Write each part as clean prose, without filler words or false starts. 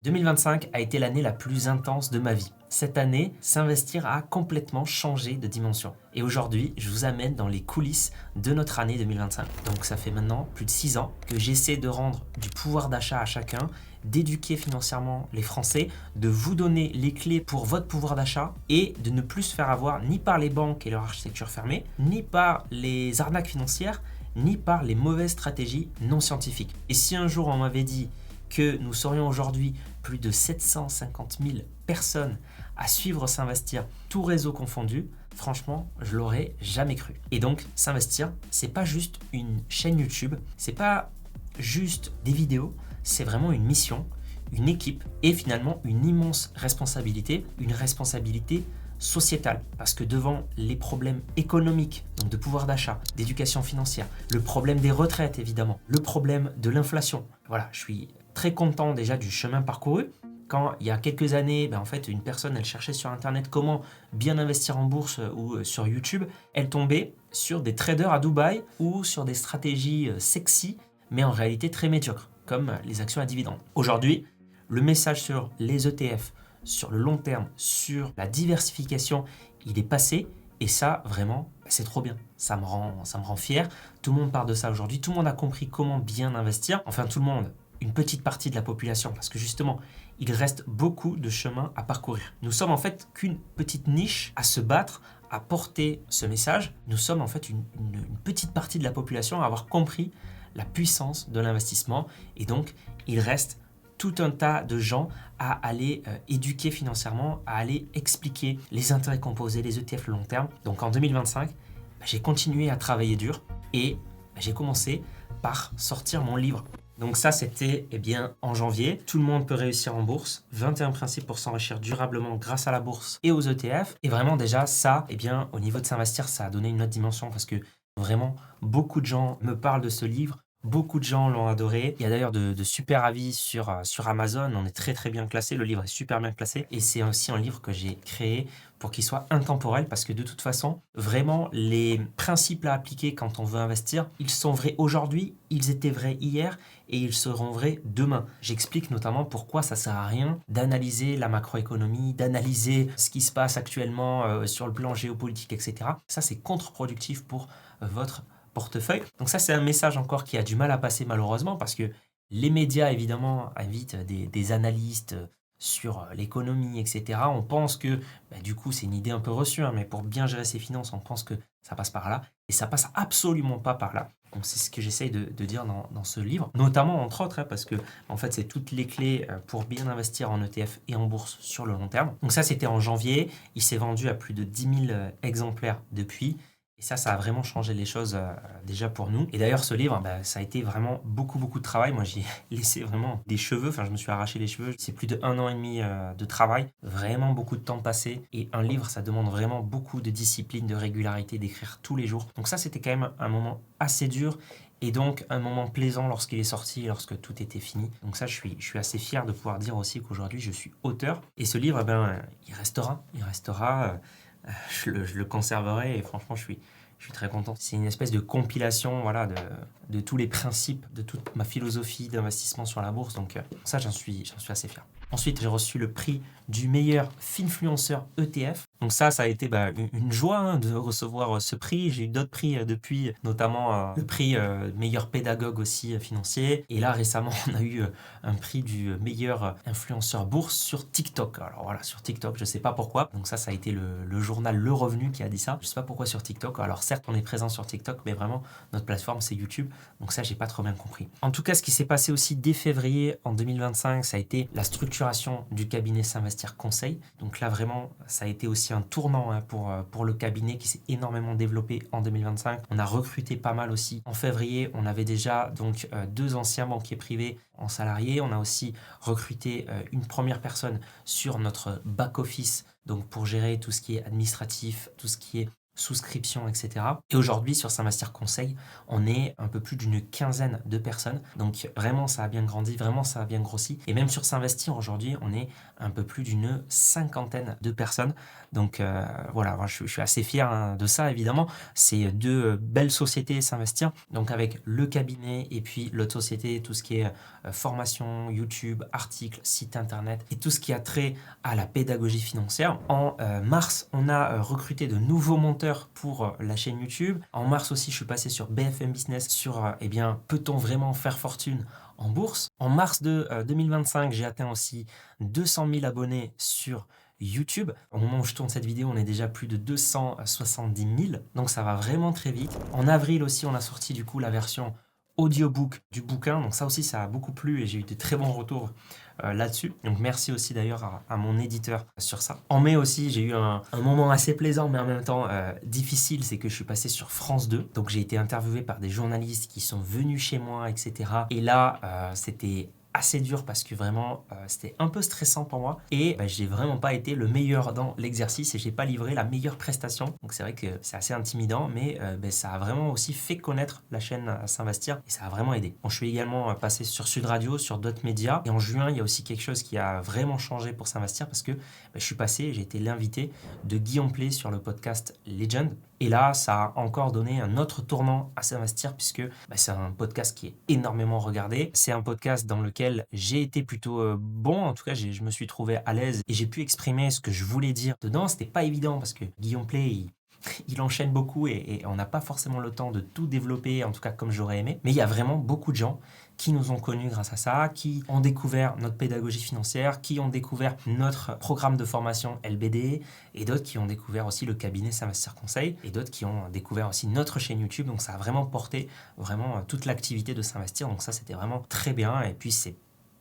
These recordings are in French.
2025 a été l'année la plus intense de ma vie. Cette année, s'investir a complètement changé de dimension. Et aujourd'hui, je vous amène dans les coulisses de notre année 2025. Donc ça fait maintenant plus de 6 ans que j'essaie de rendre du pouvoir d'achat à chacun, d'éduquer financièrement les Français, de vous donner les clés pour votre pouvoir d'achat et de ne plus se faire avoir ni par les banques et leur architecture fermée, ni par les arnaques financières, ni par les mauvaises stratégies non scientifiques. Et si un jour on m'avait dit que nous serions aujourd'hui plus de 750 000 personnes à suivre S'investir, tout réseau confondu, franchement, je l'aurais jamais cru. Et donc, S'investir, c'est pas juste une chaîne YouTube, c'est pas juste des vidéos, c'est vraiment une mission, une équipe et finalement une immense responsabilité, une responsabilité sociétale. Parce que devant les problèmes économiques, donc de pouvoir d'achat, d'éducation financière, le problème des retraites évidemment, le problème de l'inflation, voilà, je suis très content déjà du chemin parcouru. Quand il y a quelques années, en fait, une personne, elle cherchait sur Internet comment bien investir en bourse ou sur YouTube, elle tombait sur des traders à Dubaï ou sur des stratégies sexy, mais en réalité très médiocres, comme les actions à dividendes. Aujourd'hui, le message sur les ETF, sur le long terme, sur la diversification, il est passé. Et ça, vraiment, c'est trop bien. Ça me rend fier. Tout le monde parle de ça aujourd'hui. Tout le monde a compris comment bien investir. Enfin, tout le monde, une petite partie de la population, parce que justement, il reste beaucoup de chemin à parcourir. Nous sommes en fait qu'une petite niche à se battre, à porter ce message. Nous sommes en fait une petite partie de la population à avoir compris la puissance de l'investissement. Et donc, il reste tout un tas de gens à aller éduquer financièrement, à aller expliquer les intérêts composés, les ETF long terme. Donc en 2025, j'ai continué à travailler dur et j'ai commencé par sortir mon livre. Donc ça, c'était en janvier. Tout le monde peut réussir en bourse. 21 principes pour s'enrichir durablement grâce à la bourse et aux ETF. Et vraiment déjà ça, au niveau de S'investir, ça a donné une autre dimension parce que vraiment, beaucoup de gens me parlent de ce livre. Beaucoup de gens l'ont adoré. Il y a d'ailleurs de super avis sur Amazon. On est très très bien classé. Le livre est super bien classé. Et c'est aussi un livre que j'ai créé pour qu'il soit intemporel parce que de toute façon, vraiment, les principes à appliquer quand on veut investir, ils sont vrais aujourd'hui, ils étaient vrais hier et ils seront vrais demain. J'explique notamment pourquoi ça sert à rien d'analyser la macroéconomie, d'analyser ce qui se passe actuellement sur le plan géopolitique, etc. Ça, c'est contre-productif pour votre portefeuille. Donc ça, c'est un message encore qui a du mal à passer malheureusement parce que les médias, évidemment, invitent des analystes sur l'économie, etc. On pense que, du coup, c'est une idée un peu reçue, mais pour bien gérer ses finances, on pense que ça passe par là. Et ça passe absolument pas par là. Donc c'est ce que j'essaye de dire dans ce livre, notamment entre autres, parce que en fait c'est toutes les clés pour bien investir en ETF et en bourse sur le long terme. Donc ça c'était en janvier, il s'est vendu à plus de 10 000 exemplaires depuis. Et ça a vraiment changé les choses déjà pour nous. Et d'ailleurs, ce livre, ça a été vraiment beaucoup, beaucoup de travail. Moi, j'y ai laissé vraiment des cheveux. Enfin, je me suis arraché les cheveux. C'est plus de 1 an et demi de travail. Vraiment beaucoup de temps passé. Et un livre, ça demande vraiment beaucoup de discipline, de régularité, d'écrire tous les jours. Donc ça, c'était quand même un moment assez dur. Et donc, un moment plaisant lorsqu'il est sorti, lorsque tout était fini. Donc ça, je suis assez fier de pouvoir dire aussi qu'aujourd'hui, je suis auteur. Et ce livre, il restera. Il restera. Je le conserverai et franchement, je suis très content. C'est une espèce de compilation voilà, de tous les principes, de toute ma philosophie d'investissement sur la bourse. Donc ça, j'en suis assez fier. Ensuite, j'ai reçu le prix du meilleur finfluenceur ETF. Donc ça a été une joie de recevoir ce prix. J'ai eu d'autres prix depuis, notamment le prix meilleur pédagogue aussi financier. Et là, récemment, on a eu un prix du meilleur influenceur bourse sur TikTok. Alors voilà, sur TikTok, je sais pas pourquoi. Donc ça a été le journal Le Revenu qui a dit ça. Je sais pas pourquoi sur TikTok. Alors certes, on est présent sur TikTok, mais vraiment, notre plateforme, c'est YouTube. Donc ça, j'ai pas trop bien compris. En tout cas, ce qui s'est passé aussi dès février en 2025, ça a été la structuration du cabinet S'investir Conseil. Donc là, vraiment, ça a été aussi un tournant pour le cabinet qui s'est énormément développé en 2025. On a recruté pas mal aussi. En février, on avait déjà donc 2 anciens banquiers privés en salariés. On a aussi recruté une première personne sur notre back-office, donc pour gérer tout ce qui est administratif, tout ce qui est souscriptions, etc. Et aujourd'hui, sur S'investir Conseil, on est un peu plus d'une quinzaine de personnes. Donc vraiment, ça a bien grandi, vraiment, ça a bien grossi. Et même sur S'investir, aujourd'hui, on est un peu plus d'une cinquantaine de personnes. Donc voilà, moi, je suis assez fier de ça, évidemment. C'est deux belles sociétés S'investir. Donc avec le cabinet et puis l'autre société, tout ce qui est formation, YouTube, articles, site internet et tout ce qui a trait à la pédagogie financière. En mars, on a recruté de nouveaux monteurs pour la chaîne YouTube. En mars aussi, je suis passé sur BFM Business sur eh bien, peut-on vraiment faire fortune en bourse. En mars de 2025, j'ai atteint aussi 200 000 abonnés sur YouTube. Au moment où je tourne cette vidéo, on est déjà plus de 270 000. Donc ça va vraiment très vite. En avril aussi, on a sorti du coup la version audiobook du bouquin. Donc ça aussi, ça a beaucoup plu et j'ai eu de très bons retours là-dessus. Donc merci aussi d'ailleurs à mon éditeur sur ça. En mai aussi, j'ai eu un moment assez plaisant, mais en même temps difficile, c'est que je suis passé sur France 2. Donc j'ai été interviewé par des journalistes qui sont venus chez moi, etc. Et là, c'était assez dur parce que vraiment c'était un peu stressant pour moi et j'ai vraiment pas été le meilleur dans l'exercice et j'ai pas livré la meilleure prestation. Donc c'est vrai que c'est assez intimidant, mais ça a vraiment aussi fait connaître la chaîne S'investir et ça a vraiment aidé. Bon, je suis également passé sur Sud Radio, sur d'autres médias et en juin il y a aussi quelque chose qui a vraiment changé pour S'investir parce que je suis passé, j'ai été l'invité de Guillaume Play sur le podcast Legend. Et là, ça a encore donné un autre tournant à S'investir puisque c'est un podcast qui est énormément regardé. C'est un podcast dans lequel j'ai été plutôt bon. En tout cas, je me suis trouvé à l'aise et j'ai pu exprimer ce que je voulais dire dedans. C'était pas évident parce que Guillaume Play, il enchaîne beaucoup et on n'a pas forcément le temps de tout développer, en tout cas comme j'aurais aimé. Mais il y a vraiment beaucoup de gens qui nous ont connus grâce à ça, qui ont découvert notre pédagogie financière, qui ont découvert notre programme de formation LBD, et d'autres qui ont découvert aussi le cabinet S'investir Conseil, et d'autres qui ont découvert aussi notre chaîne YouTube. Donc ça a vraiment porté vraiment toute l'activité de S'investir. Donc ça, c'était vraiment très bien. Et puis c'est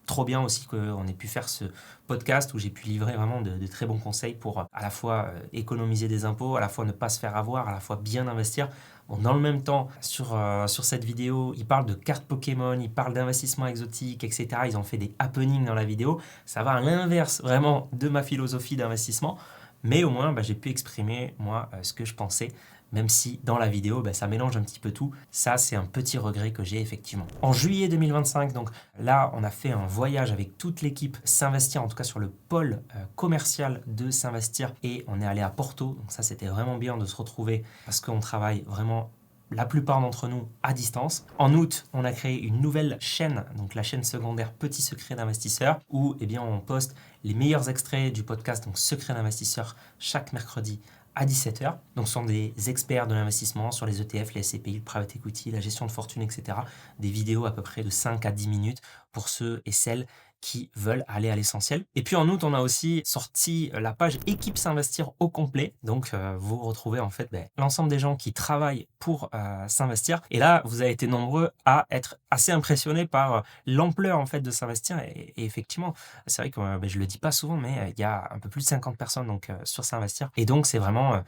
trop bien aussi qu'on ait pu faire ce podcast où j'ai pu livrer vraiment de très bons conseils pour à la fois économiser des impôts, à la fois ne pas se faire avoir, à la fois bien investir. Bon, dans le même temps, sur cette vidéo, ils parlent de cartes Pokémon, ils parlent d'investissement exotique, etc. Ils ont fait des happenings dans la vidéo. Ça va à l'inverse vraiment de ma philosophie d'investissement. Mais au moins, j'ai pu exprimer, moi, ce que je pensais, même si dans la vidéo, ça mélange un petit peu tout. Ça, c'est un petit regret que j'ai effectivement. En juillet 2025, donc là, on a fait un voyage avec toute l'équipe S'investir, en tout cas sur le pôle commercial de S'investir. Et on est allé à Porto. Donc ça, c'était vraiment bien de se retrouver parce qu'on travaille vraiment la plupart d'entre nous à distance. En août, on a créé une nouvelle chaîne, donc la chaîne secondaire Petit Secret d'Investisseur, où on poste les meilleurs extraits du podcast, donc Secret d'Investisseur, chaque mercredi à 17h. Donc ce sont des experts de l'investissement sur les ETF, les SCPI, le private equity, la gestion de fortune, etc. Des vidéos à peu près de 5 à 10 minutes pour ceux et celles qui veulent aller à l'essentiel. Et puis en août, on a aussi sorti la page Équipe S'investir au complet. Donc vous retrouvez en fait l'ensemble des gens qui travaillent pour s'investir. Et là, vous avez été nombreux à être assez impressionnés par l'ampleur en fait de S'investir. Et effectivement, c'est vrai que je le dis pas souvent, mais il y a un peu plus de 50 personnes donc, sur S'investir. Et donc c'est vraiment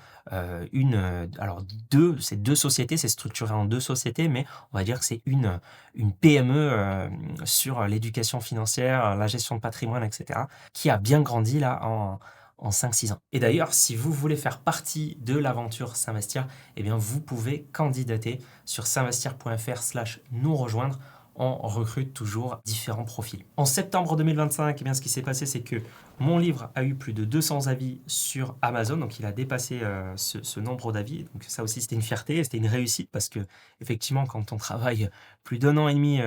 c'est deux sociétés, c'est structuré en deux sociétés, mais on va dire que c'est une PME sur l'éducation financière, la gestion de patrimoine, etc., qui a bien grandi là en 5-6 ans. Et d'ailleurs, si vous voulez faire partie de l'aventure S'investir, vous pouvez candidater sur s'investir.fr/nous rejoindre. On recrute toujours différents profils. En septembre 2025, ce qui s'est passé, c'est que mon livre a eu plus de 200 avis sur Amazon, donc il a dépassé ce nombre d'avis. Donc ça aussi, c'était une fierté, c'était une réussite parce que effectivement, quand on travaille plus d'1 an et demi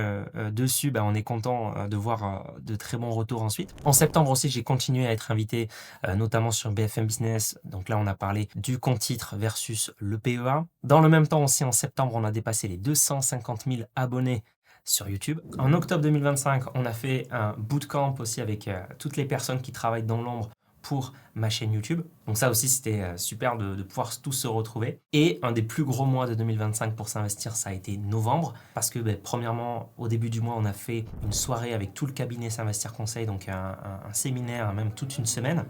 dessus, on est content de voir de très bons retours ensuite. En septembre aussi, j'ai continué à être invité, notamment sur BFM Business. Donc là, on a parlé du compte titre versus le PEA. Dans le même temps aussi, en septembre, on a dépassé les 250 000 abonnés sur YouTube. En octobre 2025, on a fait un bootcamp aussi avec toutes les personnes qui travaillent dans l'ombre pour ma chaîne YouTube. Donc ça aussi, c'était super de pouvoir tous se retrouver. Et un des plus gros mois de 2025 pour S'investir, ça a été novembre. Parce que premièrement, au début du mois, on a fait une soirée avec tout le cabinet S'investir Conseil, donc un séminaire, même toute une semaine.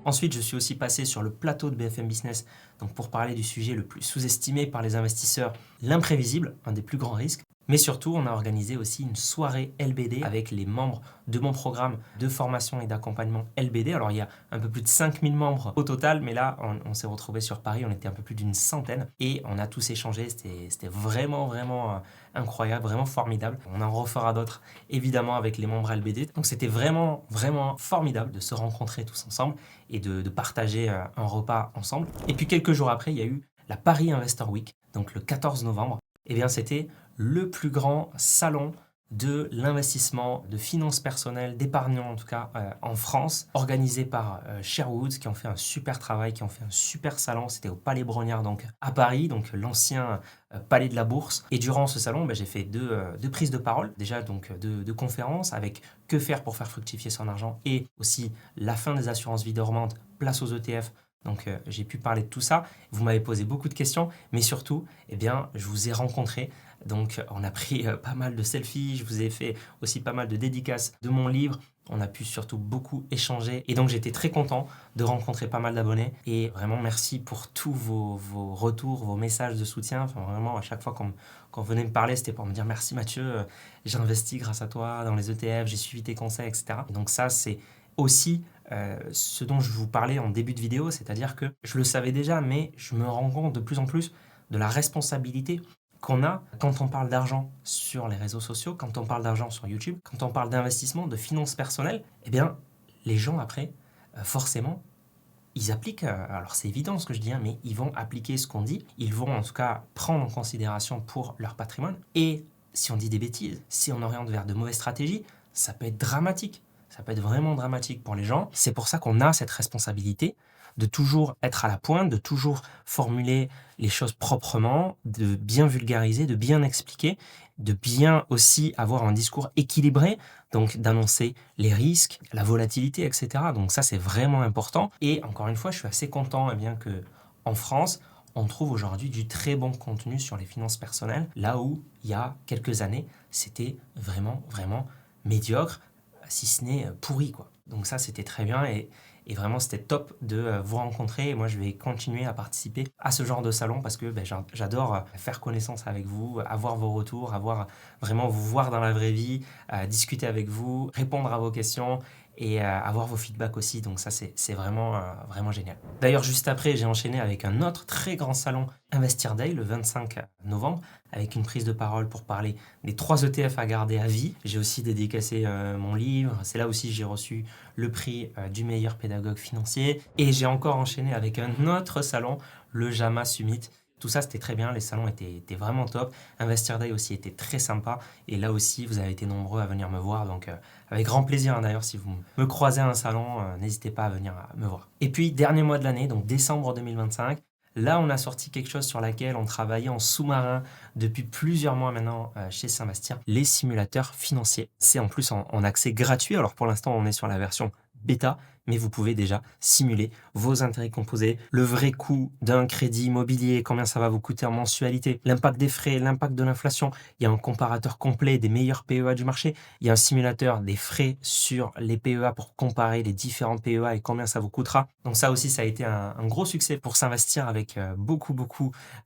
Ensuite, je suis aussi passé sur le plateau de BFM Business donc pour parler du sujet le plus sous-estimé par les investisseurs, l'imprévisible, un des plus grands risques. Mais surtout, on a organisé aussi une soirée LBD avec les membres de mon programme de formation et d'accompagnement LBD. Alors, il y a un peu plus de 5000 membres au total, mais là, on s'est retrouvés sur Paris, on était un peu plus d'une centaine et on a tous échangé. C'était vraiment, vraiment incroyable, vraiment formidable. On en refera d'autres, évidemment, avec les membres LBD. Donc, c'était vraiment, vraiment formidable de se rencontrer tous ensemble et de partager un repas ensemble. Et puis, quelques jours après, il y a eu la Paris Investor Week, donc le 14 novembre. Eh bien, c'était le plus grand salon de l'investissement, de finances personnelles, d'épargnants en tout cas en France, organisé par Sherwood, qui ont fait un super travail, qui ont fait un super salon. C'était au Palais Brognard, donc à Paris, donc l'ancien palais de la Bourse. Et durant ce salon, j'ai fait deux prises de parole, déjà donc deux conférences avec que faire pour faire fructifier son argent et aussi la fin des assurances vie dormantes, place aux ETF. Donc j'ai pu parler de tout ça. Vous m'avez posé beaucoup de questions, mais surtout, eh bien, je vous ai rencontré. Donc on a pris pas mal de selfies, je vous ai fait aussi pas mal de dédicaces de mon livre. On a pu surtout beaucoup échanger et donc j'étais très content de rencontrer pas mal d'abonnés et vraiment merci pour tous vos retours, vos messages de soutien. Enfin, vraiment à chaque fois qu'on venait me parler, c'était pour me dire merci Mathieu, j'ai investi grâce à toi dans les ETF, j'ai suivi tes conseils, etc. Et donc ça c'est aussi ce dont je vous parlais en début de vidéo, c'est-à-dire que je le savais déjà, mais je me rends compte de plus en plus de la responsabilité qu'on a quand on parle d'argent sur les réseaux sociaux, quand on parle d'argent sur YouTube, quand on parle d'investissement, de finances personnelles, eh bien, les gens après, forcément, ils appliquent, alors c'est évident ce que je dis, mais ils vont appliquer ce qu'on dit, ils vont en tout cas prendre en considération pour leur patrimoine. Et si on dit des bêtises, si on oriente vers de mauvaises stratégies, ça peut être dramatique. Ça peut être vraiment dramatique pour les gens. C'est pour ça qu'on a cette responsabilité de toujours être à la pointe, de toujours formuler les choses proprement, de bien vulgariser, de bien expliquer, de bien aussi avoir un discours équilibré, donc d'annoncer les risques, la volatilité, etc. Donc ça, c'est vraiment important. Et encore une fois, je suis assez content bien que en France, on trouve aujourd'hui du très bon contenu sur les finances personnelles, là où il y a quelques années, c'était vraiment, vraiment médiocre, si ce n'est pourri, quoi. Donc ça, c'était très bien et vraiment, c'était top de vous rencontrer. Et moi, je vais continuer à participer à ce genre de salon parce que j'adore faire connaissance avec vous, avoir vos retours, vraiment vous voir dans la vraie vie, discuter avec vous, répondre à vos questions et avoir vos feedbacks aussi. Donc ça, c'est vraiment, vraiment génial. D'ailleurs, juste après, j'ai enchaîné avec un autre très grand salon Investir Day, le 25 novembre, avec une prise de parole pour parler des 3 ETF à garder à vie. J'ai aussi dédicacé mon livre. C'est là aussi que j'ai reçu le prix du meilleur pédagogue financier. Et j'ai encore enchaîné avec un autre salon, le JAMA Summit. Tout ça, c'était très bien. Les salons étaient vraiment top. Investir Day aussi était très sympa. Et là aussi, vous avez été nombreux à venir me voir. Donc, avec grand plaisir. D'ailleurs, si vous me croisez à un salon, n'hésitez pas à venir me voir. Et puis, dernier mois de l'année, donc décembre 2025. Là, on a sorti quelque chose sur laquelle on travaillait en sous-marin depuis plusieurs mois maintenant chez S'Investir, les simulateurs financiers. C'est en plus en accès gratuit. Alors pour l'instant, on est sur la version bêta, mais vous pouvez déjà simuler vos intérêts composés, le vrai coût d'un crédit immobilier, combien ça va vous coûter en mensualité, l'impact des frais, l'impact de l'inflation. Il y a un comparateur complet des meilleurs PEA du marché. Il y a un simulateur des frais sur les PEA pour comparer les différents PEA et combien ça vous coûtera. Donc ça aussi, ça a été un gros succès pour S'Investir avec beaucoup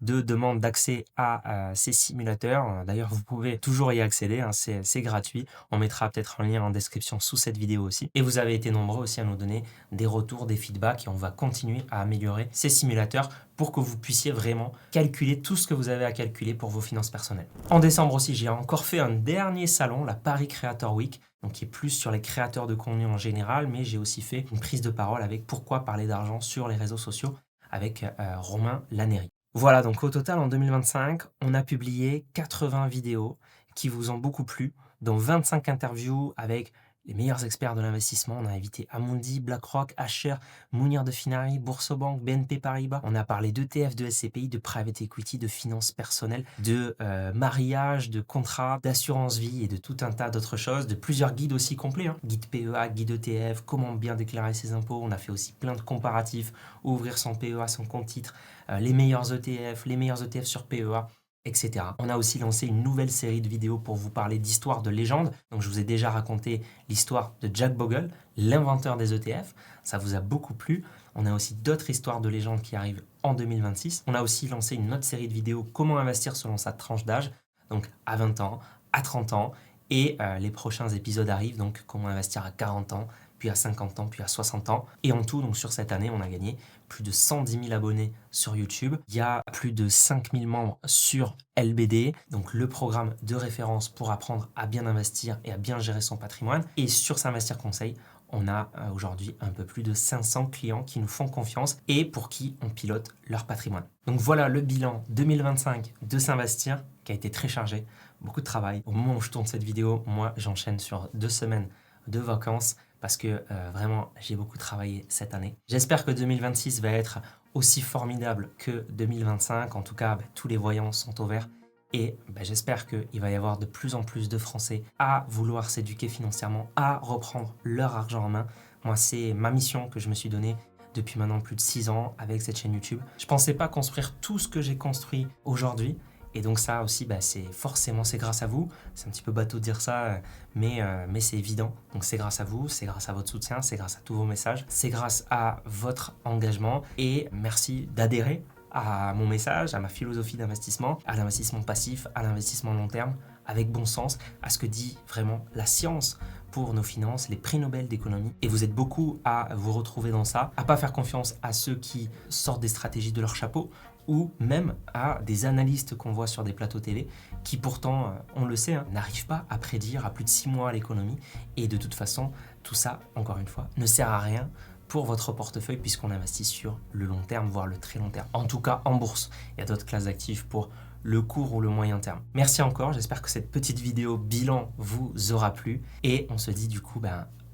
de demandes d'accès à ces simulateurs. D'ailleurs, vous pouvez toujours y accéder, c'est gratuit. On mettra peut-être un lien en description sous cette vidéo aussi. Et vous avez été nombreux aussi à nous donner des retours, des feedbacks et on va continuer à améliorer ces simulateurs pour que vous puissiez vraiment calculer tout ce que vous avez à calculer pour vos finances personnelles. En décembre aussi, j'ai encore fait un dernier salon, la Paris Creator Week, donc qui est plus sur les créateurs de contenu en général, mais j'ai aussi fait une prise de parole avec pourquoi parler d'argent sur les réseaux sociaux avec Romain Laneri. Voilà, donc au total en 2025, on a publié 80 vidéos qui vous ont beaucoup plu, dont 25 interviews avec les meilleurs experts de l'investissement. On a invité Amundi, BlackRock, Asher, Mounir de Finari, Boursobank, BNP Paribas. On a parlé d'ETF, de SCPI, de private equity, de finances personnelles, de mariage, de contrats, d'assurance vie et de tout un tas d'autres choses, de plusieurs guides aussi complets. Guide PEA, guide ETF, comment bien déclarer ses impôts. On a fait aussi plein de comparatifs, ouvrir son PEA, son compte titre, les meilleurs ETF sur PEA, etc. On a aussi lancé une nouvelle série de vidéos pour vous parler d'histoires de légendes. Donc je vous ai déjà raconté l'histoire de Jack Bogle, l'inventeur des ETF. Ça vous a beaucoup plu. On a aussi d'autres histoires de légendes qui arrivent en 2026. On a aussi lancé une autre série de vidéos comment investir selon sa tranche d'âge. donc à 20 ans, à 30 ans, et les prochains épisodes arrivent, donc comment investir à 40 ans, puis à 50 ans, puis à 60 ans. Et en tout, donc sur cette année, on a gagné plus de 110 000 abonnés sur YouTube. Il y a plus de 5 000 membres sur LBD, donc le programme de référence pour apprendre à bien investir et à bien gérer son patrimoine. Et sur S'investir Conseil, on a aujourd'hui un peu plus de 500 clients qui nous font confiance et pour qui on pilote leur patrimoine. Donc voilà le bilan 2025 de S'investir qui a été très chargé, beaucoup de travail. Au moment où je tourne cette vidéo, moi j'enchaîne sur 2 semaines de vacances parce que vraiment j'ai beaucoup travaillé cette année. J'espère que 2026 va être aussi formidable que 2025. En tout cas, tous les voyants sont au vert. Et j'espère qu'il va y avoir de plus en plus de Français à vouloir s'éduquer financièrement, à reprendre leur argent en main. Moi, c'est ma mission que je me suis donnée depuis maintenant plus de 6 ans avec cette chaîne YouTube. Je ne pensais pas construire tout ce que j'ai construit aujourd'hui. Et donc ça aussi, c'est grâce à vous. C'est un petit peu bateau de dire ça, mais c'est évident. Donc c'est grâce à vous, c'est grâce à votre soutien, c'est grâce à tous vos messages, c'est grâce à votre engagement. Et merci d'adhérer à mon message, à ma philosophie d'investissement, à l'investissement passif, à l'investissement long terme, avec bon sens, à ce que dit vraiment la science pour nos finances, les prix Nobel d'économie. Et vous êtes beaucoup à vous retrouver dans ça, à pas faire confiance à ceux qui sortent des stratégies de leur chapeau, ou même à des analystes qu'on voit sur des plateaux TV qui pourtant, on le sait, n'arrivent pas à prédire à plus de 6 mois l'économie. Et de toute façon, tout ça, encore une fois, ne sert à rien pour votre portefeuille puisqu'on investit sur le long terme, voire le très long terme. En tout cas, en bourse. Il y a d'autres classes d'actifs pour le court ou le moyen terme. Merci encore, j'espère que cette petite vidéo bilan vous aura plu. Et on se dit du coup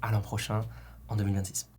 à l'an prochain, en 2026.